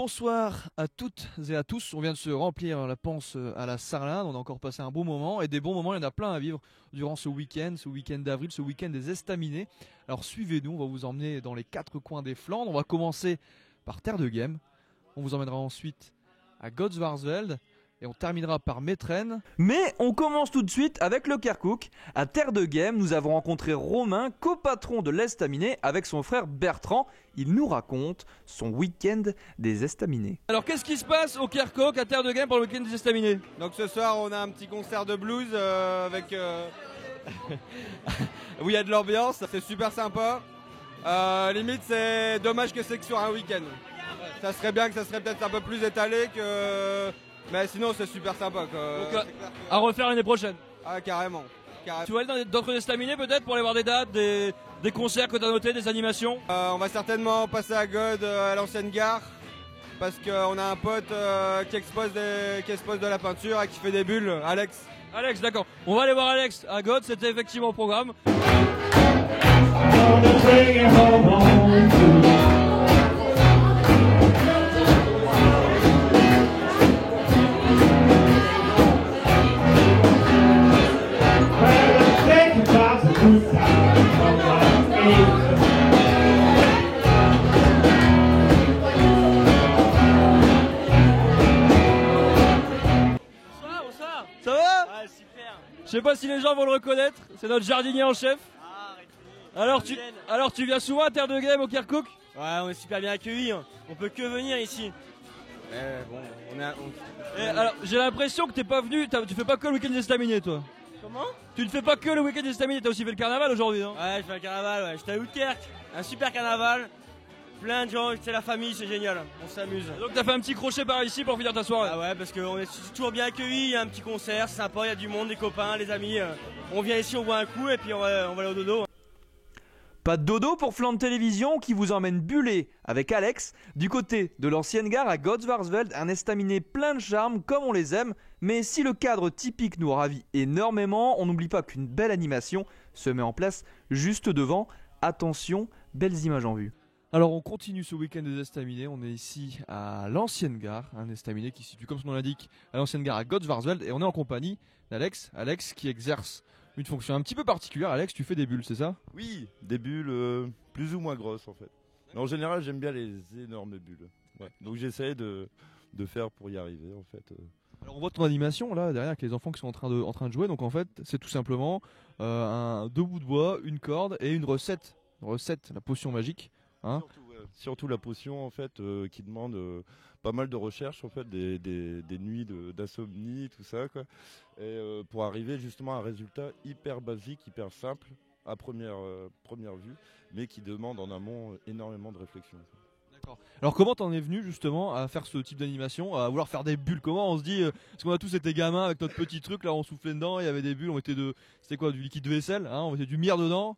Bonsoir à toutes et à tous. On vient de se remplir la panse à la Sarlinde. On a encore passé un bon moment et des bons moments, il y en a plein à vivre durant ce week-end d'avril, ce week-end des Estaminets. Alors suivez-nous, on va vous emmener dans les quatre coins des Flandres. On va commencer par Terre de Game. On vous emmènera ensuite à Godsvarsveld et on terminera par Mettren. Mais on commence tout de suite avec le Kerkouk. À Terre de Game, nous avons rencontré Romain, copatron de l'Estaminet, avec son frère Bertrand. Il nous raconte son week-end des Estaminets. Alors qu'est-ce qui se passe au Kerkouk à Terre de Game pour le week-end des Estaminets? Donc ce soir on a un petit concert de blues avec où il y a de l'ambiance, c'est super sympa. Limite c'est dommage que c'est que sur un week-end. Ça serait bien que ça serait peut-être un peu plus étalé que... Mais sinon c'est super sympa quoi. Donc, à refaire l'année prochaine. Ah carrément. Tu vas aller dans d'autres Estaminets peut-être pour aller voir des dates, des concerts que tu as notés, des animations? On va certainement passer à God à l'ancienne gare. Parce qu'on a un pote qui expose de la peinture et qui fait des bulles, Alex. Alex, d'accord. On va aller voir Alex à God, c'était effectivement au programme. Ça va? Ouais, super. Je sais pas si les gens vont le reconnaître, c'est notre jardinier en chef. Alors tu viens souvent à Terre de Game au Kerkouk? Ouais, on est super bien accueillis. On peut que venir ici. Bon, Alors j'ai l'impression que t'es pas venu, tu fais pas que le week-end des Estaminets toi. Comment? Tu ne fais pas que le week-end des Estaminets, t'as aussi fait le carnaval aujourd'hui, non? Ouais, je fais un carnaval, ouais. J'étais à Outkerk. Un super carnaval. Plein de gens, c'est la famille, c'est génial. On s'amuse. Donc t'as fait un petit crochet par ici pour finir ta soirée. Ah ouais, parce qu'on est toujours bien accueillis. Il y a un petit concert, c'est sympa, il y a du monde, des copains, les amis. On vient ici, on boit un coup et puis on va aller au dodo. Pas de dodo pour Flandre Télévision qui vous emmène buller avec Alex du côté de l'ancienne gare à Godsvarsveld, un estaminet plein de charme comme on les aime. Mais si le cadre typique nous ravit énormément, on n'oublie pas qu'une belle animation se met en place juste devant. Attention, belles images en vue. Alors on continue ce week-end des Estaminets, on est ici à l'ancienne gare, un estaminet qui se situe comme son nom l'indique à l'ancienne gare à Godsvarsveld et on est en compagnie d'Alex, Alex qui exerce une fonction un petit peu particulière. Alex, tu fais des bulles, c'est ça? Oui, des bulles plus ou moins grosses en fait. Mais en général, j'aime bien les énormes bulles. Ouais. Donc j'essaie de faire pour y arriver en fait. Alors on voit ton animation là derrière avec les enfants qui sont en train de jouer. Donc en fait, c'est tout simplement deux bouts de bois, une corde et une recette, la potion magique. Hein? Surtout la potion en fait qui demande pas mal de recherche en fait, des nuits d'insomnie, tout ça quoi. Et pour arriver justement à un résultat hyper basique, hyper simple à première vue, mais qui demande en amont énormément de réflexion. D'accord. Alors comment t'en es venu justement à faire ce type d'animation, à vouloir faire des bulles? Comment on se dit, parce qu'on a tous été gamins avec notre petit truc là, on soufflait dedans, il y avait des bulles, c'était quoi, du liquide de vaisselle, hein, on mettait du mire dedans.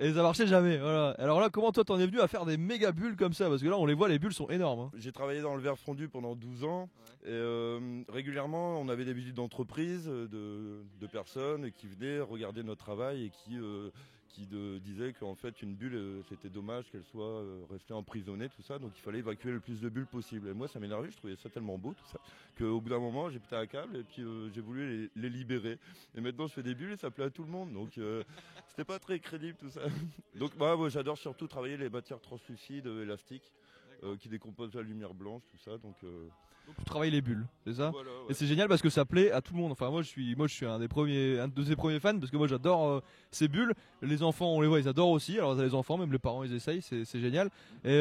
Et ça marchait jamais, voilà. Alors là, comment toi t'en es venu à faire des méga bulles comme ça? Parce que là, on les voit, les bulles sont énormes. Hein. J'ai travaillé dans le verre fondu pendant 12 ans. Ouais. Et régulièrement, on avait des visites d'entreprises, de personnes qui venaient regarder notre travail et qui disaient qu'en fait, une bulle, c'était dommage qu'elle soit restée emprisonnée, tout ça. Donc il fallait évacuer le plus de bulles possible. Et moi, ça m'énervait, je trouvais ça tellement beau, tout ça, qu'au bout d'un moment, j'ai pété un câble et puis j'ai voulu les libérer. Et maintenant, je fais des bulles et ça plaît à tout le monde. Donc c'était pas très crédible, tout ça. Donc moi j'adore surtout travailler les matières translucides, élastiques, qui décomposent la lumière blanche, tout ça. Donc tu travailles les bulles, c'est ça? Voilà, ouais. Et c'est génial parce que ça plaît à tout le monde. Enfin moi je suis un de ses premiers fans parce que moi j'adore ces bulles. Les enfants on les voit, ils adorent aussi. Alors les enfants, même les parents ils essayent, c'est génial. Et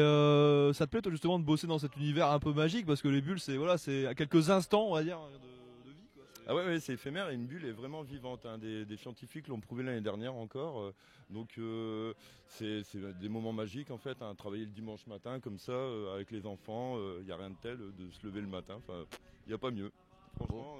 ça te plaît toi justement de bosser dans cet univers un peu magique parce que les bulles c'est à quelques instants on va dire de vie quoi. Ah ouais, c'est éphémère et une bulle est vraiment vivante. Hein. Des scientifiques l'ont prouvé l'année dernière encore. Donc c'est des moments magiques en fait. Hein. Travailler le dimanche matin comme ça avec les enfants, il n'y a rien de tel de se lever le matin. Enfin, il n'y a pas mieux. Franchement,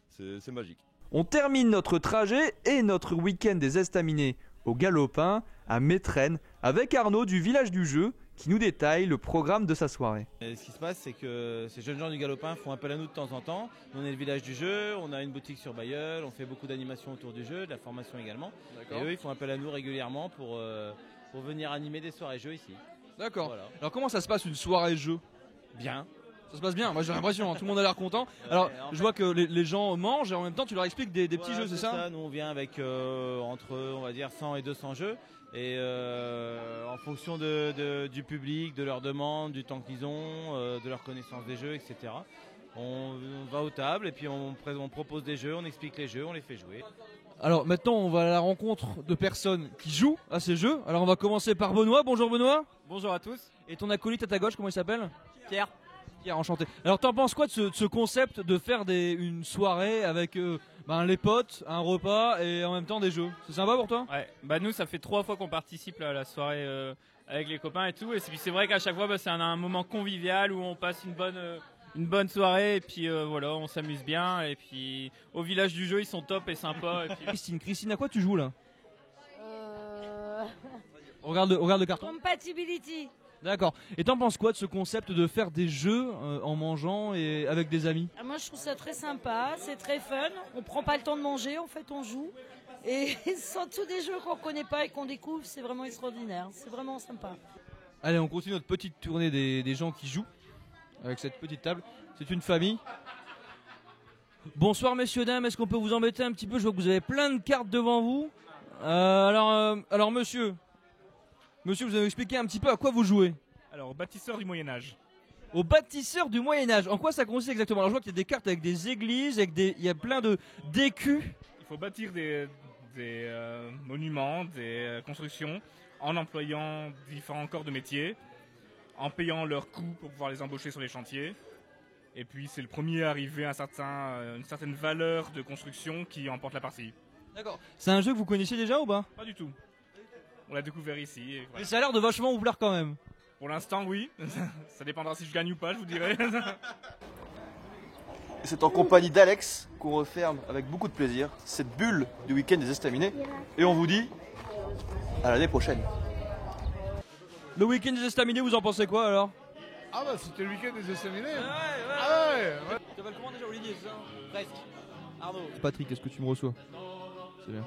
c'est magique. On termine notre trajet et notre week-end des Estaminets au Galopin à Mettren avec Arnaud du Village du Jeu qui nous détaille le programme de sa soirée. Et ce qui se passe, c'est que ces jeunes gens du Galopin font appel à nous de temps en temps. Nous, on est le village du jeu, on a une boutique sur Bailleul, on fait beaucoup d'animations autour du jeu, de la formation également. Et eux, ils font appel à nous régulièrement pour venir animer des soirées jeux ici. D'accord. Voilà. Alors comment ça se passe une soirée jeu? bien. Ça se passe bien, moi j'ai l'impression, tout le monde a l'air content. Alors je vois que les gens mangent et en même temps tu leur expliques des petits jeux, c'est ça? Nous on vient avec entre on va dire 100 et 200 jeux et en fonction du public, de leurs demandes, du temps qu'ils ont, de leur connaissance des jeux, etc. On va aux tables et puis on propose des jeux, on explique les jeux, on les fait jouer. Alors maintenant on va à la rencontre de personnes qui jouent à ces jeux. Alors on va commencer par Benoît. Bonjour Benoît. Bonjour à tous. Et ton acolyte à ta gauche, comment il s'appelle? Pierre. Pierre, enchanté. Alors t'en penses quoi de ce concept de faire une soirée avec les potes, un repas et en même temps des jeux? C'est sympa pour toi? Ouais, nous ça fait 3 fois qu'on participe à la soirée avec les copains et tout. Et puis c'est vrai qu'à chaque fois c'est un moment convivial où on passe une bonne soirée et puis voilà, on s'amuse bien. Et puis au village du jeu ils sont top et sympas. Et puis... Christine, à quoi tu joues là? Regarde le carton. Compatibility. D'accord. Et t'en penses quoi de ce concept de faire des jeux en mangeant et avec des amis? Moi je trouve ça très sympa, c'est très fun. On prend pas le temps de manger, en fait on joue. Et surtout des jeux qu'on connaît pas et qu'on découvre, c'est vraiment extraordinaire. C'est vraiment sympa. Allez, on continue notre petite tournée des gens qui jouent avec cette petite table. C'est une famille. Bonsoir messieurs, dames, est-ce qu'on peut vous embêter un petit peu? Je vois que vous avez plein de cartes devant vous. Alors monsieur, vous allez expliquer un petit peu à quoi vous jouez? Alors, au bâtisseur du Moyen-Âge. Au bâtisseur du Moyen-Âge. En quoi ça consiste exactement? Alors, je vois qu'il y a des cartes avec des églises, il y a plein de d'écus. Il faut bâtir des monuments, des constructions, en employant différents corps de métier, en payant leurs coûts pour pouvoir les embaucher sur les chantiers. Et puis, c'est le premier à arriver à une certaine valeur de construction qui emporte la partie. D'accord. C'est un jeu que vous connaissiez déjà ou pas? Pas du tout. On l'a découvert ici. Et voilà. Mais ça a l'air de vachement vous plaire quand même. Pour l'instant, oui. Ça dépendra si je gagne ou pas, je vous dirai. C'est en compagnie d'Alex qu'on referme avec beaucoup de plaisir cette bulle du week-end des Estaminets. Et on vous dit à l'année prochaine. Le week-end des Estaminets, vous en pensez quoi alors? Ah bah c'était le week-end des Estaminets. Ouais. Tu t'appelles comment déjà, Olivier, c'est ça? Presque. Arnaud. Patrick, est-ce que tu me reçois? C'est bien.